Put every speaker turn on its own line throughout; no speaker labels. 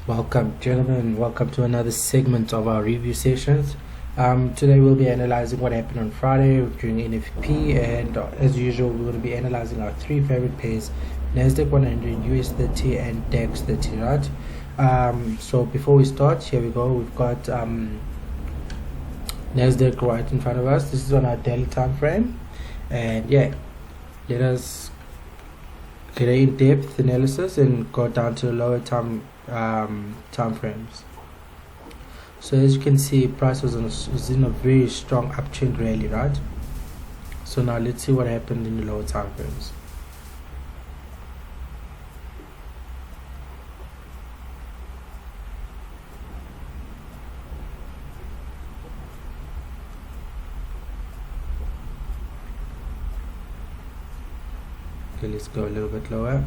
Welcome, gentlemen. Welcome to another segment of our review sessions. Today we'll be analyzing what happened on Friday during NFP, and as usual, we're going to be analyzing our three favorite pairs: Nasdaq 100, US 30, and DAX 30. Right. So before we start, here we go. We've got Nasdaq right in front of us. This is on our daily time frame, and yeah, let us get an in-depth analysis and go down to the lower time frames. So as you can see, price was in a very strong uptrend rally, right? So now let's see what happened in the lower time frames. Okay, let's go a little bit lower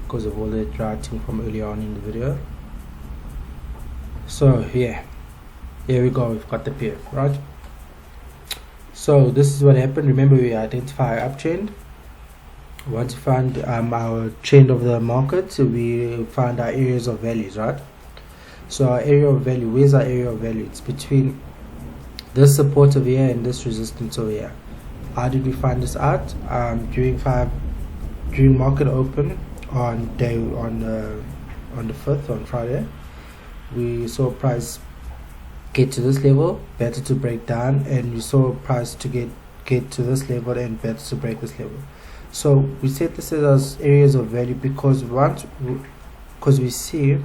because of all the writing from earlier on in the video. So yeah, here we go. We've got the pair, right? So this is what happened. Remember, we identify uptrend. Once we find our trend of the market, we find our areas of values, right? So our area of value, where's our area of value? It's between this support over here and this resistance over here. How did we find this out? During market open on the 5th, on Friday, we saw price get to this level, better to break down, and we saw price to get to this level and better to break this level. So we set this as areas of value because we see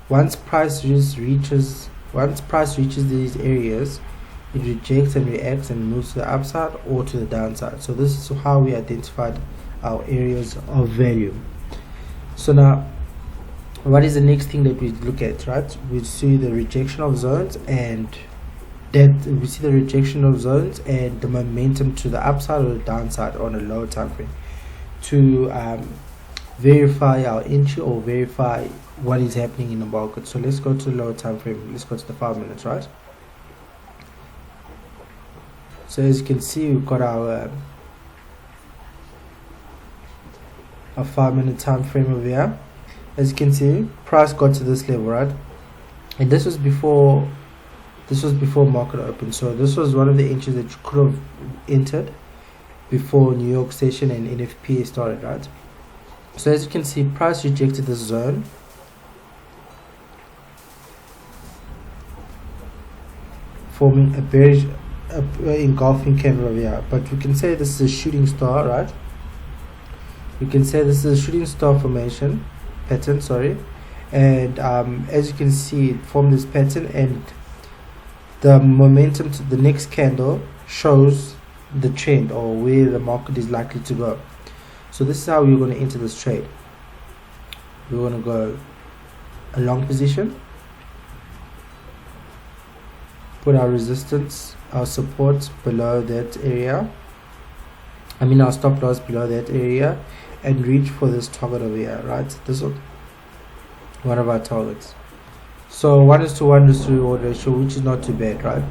once price reaches these areas, it rejects and reacts and moves to the upside or to the downside. So this is how we identified our areas of value. So now, what is the next thing that we look at, right? We see the rejection of zones and the momentum to the upside or the downside on a lower time frame to verify our entry or verify what is happening in the market. So let's go to the lower time frame. Let's go to the 5 minutes, right? So as you can see, we've got our 5-minute time frame over here. As you can see, price got to this level, right? And this was before market open. So this was one of the entries that you could have entered before New York session and NFP started, right? So as you can see, price rejected this zone, forming a bearish engulfing candle over here. But we can say this is a shooting star, right? We can say this is a shooting star formation pattern, sorry. And as you can see, it formed this pattern, and the momentum to the next candle shows the trend or where the market is likely to go. So this is how we're going to enter this trade. We're going to go a long position, put our resistance, our support below that area, our stop loss below that area, and reach for this target over here, right? This is one of our targets. So 1:1 risk to reward ratio, which is not too bad, right?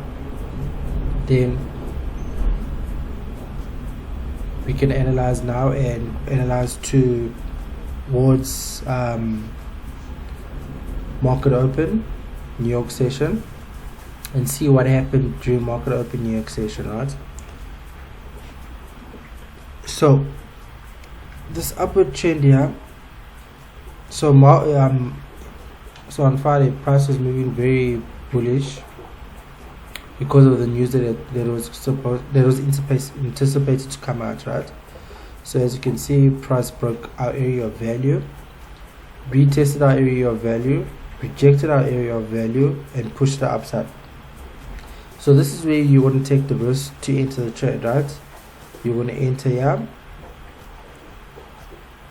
Then we can analyze now and analyze towards market open, New York session, and see what happened during market open New York session, right? So this upward trend here, so on Friday price was moving very bullish because of the news that was anticipated to come out, right? So as you can see, price broke our area of value, retested our area of value, rejected our area of value, and pushed the upside. So this is where you want to take the risk to enter the trade, right? You want to enter here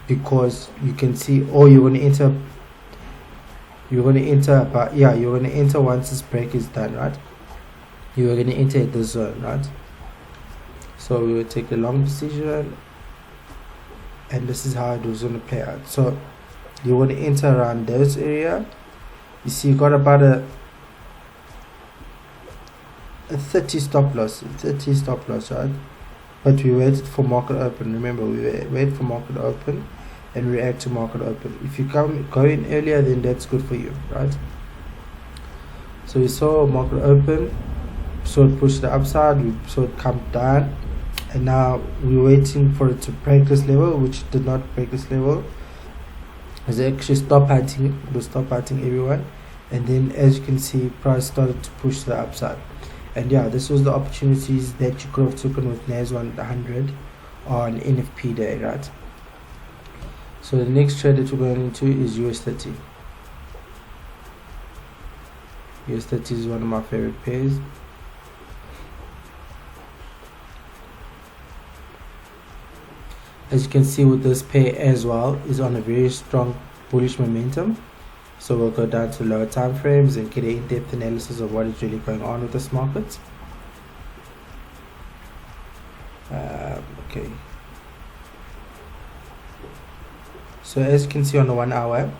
because you can see, or you're going to enter once this break is done, right? You are going to enter at the zone, right? So we will take a long position, and this is how it was going to play out. So you want to enter around this area. You see, you got about a 30 stop loss, right? But we waited for market open. Remember, we waited for market open, and react to market open. If you go in earlier, then that's good for you, right? So we saw market open, saw it push to the upside, we saw it come down, and now we're waiting for it to break this level, which did not break this level. It's actually stop hunting, it was stop hunting everyone, and then as you can see, price started to push to the upside. And yeah, this was the opportunities that you could have taken with NAS 100 on NFP day, right? So the next trade that we're going into is US30. US30 is one of my favorite pairs. As you can see with this pair as well, is on a very strong bullish momentum. So we'll go down to lower time frames and get an in-depth analysis of what is really going on with this market. Okay. So as you can see on the 1 hour,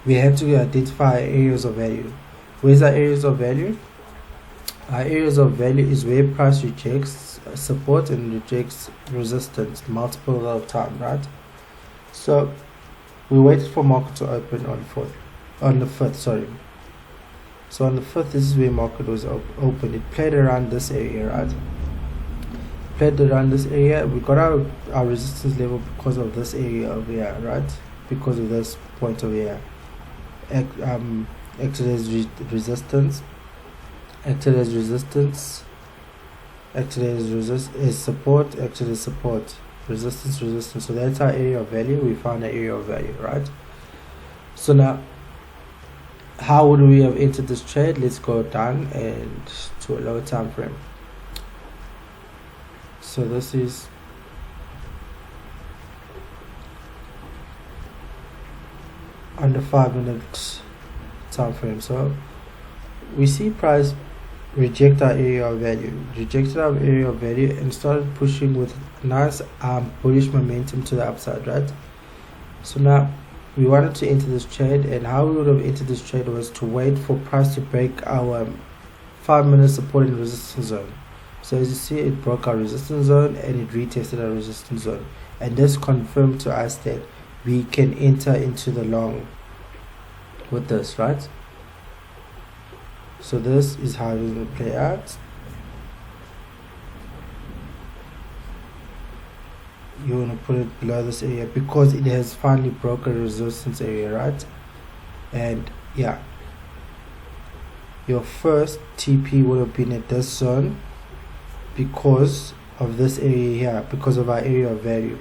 we have to identify areas of value. Where's our areas of value? Our areas of value is where price rejects support and rejects resistance multiple of time, right? So we waited for market to open on the 5th, sorry. So on the 5th, this is where market was open. It played around this area, right? Played around this area. We got our resistance level because of this area over here, right? Because of this point over here. Acted as resistance, acted as resistance, acted as support, acted as support, resistance. So that's our area of value. We found an area of value, right? So now, how would we have entered this trade? Let's go down and to a lower time frame. So this is under 5-minute time frame. So we see price reject our area of value, rejected our area of value and started pushing with nice bullish momentum to the upside, right? So now we wanted to enter this trade, and how we would have entered this trade was to wait for price to break our 5-minute support and resistance zone. So as you see, it broke our resistance zone and it retested our resistance zone, and this confirmed to us that we can enter into the long with this, right? So this is how it will play out. You want to put it below this area because it has finally broken a resistance area, right? And yeah, your first TP would have been at this zone because of this area here, because of our area of value.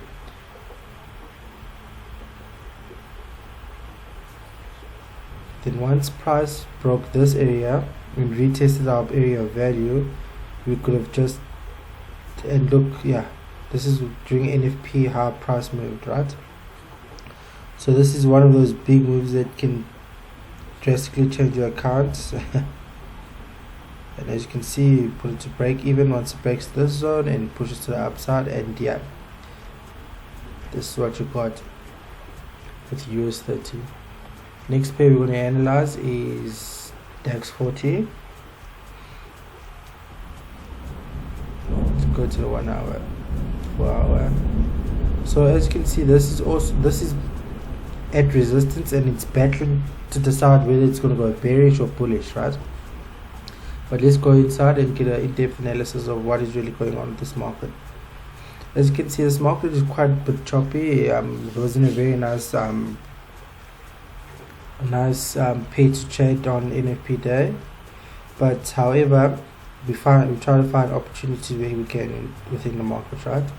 Then once price broke this area and retested our area of value, we could have just, and look, yeah, this is during NFP how price moved, right? So this is one of those big moves that can drastically change your account. And as you can see, you put it to break even once it breaks this zone and pushes to the upside, and yeah, this is what you got with US30. Next pair we're going to analyze is DAX 40. Let's go to the 1 hour, 4 hour. So as you can see, this is at resistance and it's battling to decide whether it's going to go bearish or bullish, right? But let's go inside and get an in-depth analysis of what is really going on with this market. As you can see, this market is quite a bit choppy. It wasn't a very nice pay to trade on NFP day, but however we try to find opportunities where we can within the market, right?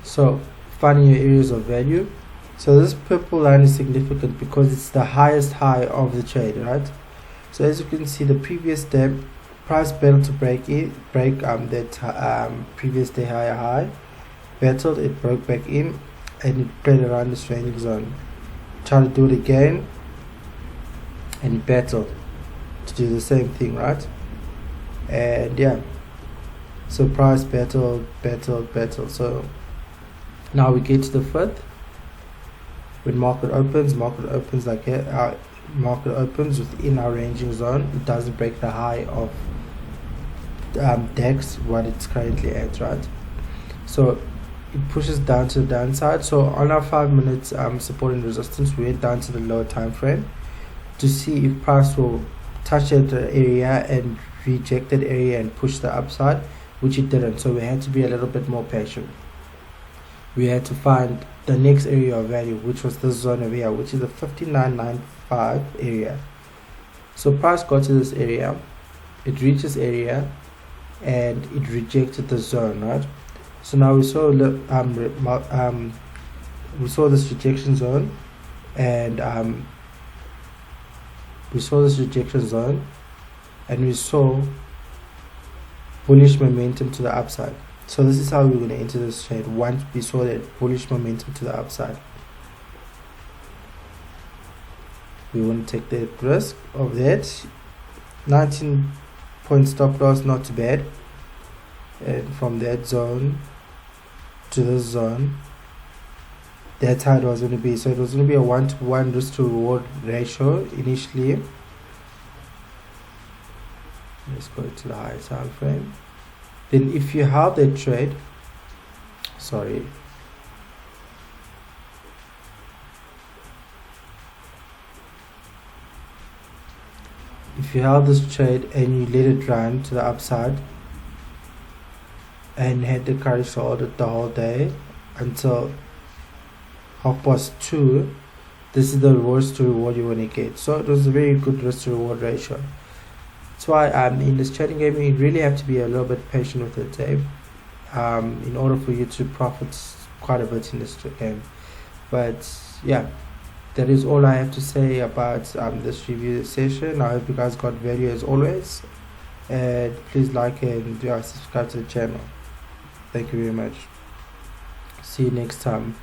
So finding your areas of value. So this purple line is significant because it's the highest high of the trade, right? So as you can see, the previous day price battled to break that previous day high, battled, it broke back in and it played around this ranging zone, tried to do it again and it battled to do the same thing, right? And yeah, so price battled. So now we get to the 5th. When market opens like here, our market opens within our ranging zone. It doesn't break the high of dex what it's currently at, right? So it pushes down to the downside. So on our 5 minutes support and resistance, we went down to the lower time frame to see if price will touch that area and reject that area and push the upside, which it didn't. So we had to be a little bit more patient. We had to find the next area of value, which was this zone over here, which is the 59.95 area. So price got to this area, it reached this area, and it rejected the zone, right? So now we saw this rejection zone, and we saw bullish momentum to the upside. So this is how we're going to enter this trade once we saw that bullish momentum to the upside. We want to take the risk of that. 19 point stop loss, not too bad. And from that zone to this zone, that's how it was going to be. So it was going to be a 1-to-1 risk to reward ratio initially. Let's go to the higher time frame. Then if you held that trade, if you held this trade and you let it run to the upside and had the courage to hold it the whole day until 2:30, this is the risk to reward you want to get. So it was a very good risk to reward ratio. That's why in this trading game you really have to be a little bit patient with it, in order for you to profit quite a bit in this game. But yeah, that is all I have to say about this review session. I hope you guys got value as always, and please like and subscribe to the channel. Thank you very much. See you next time.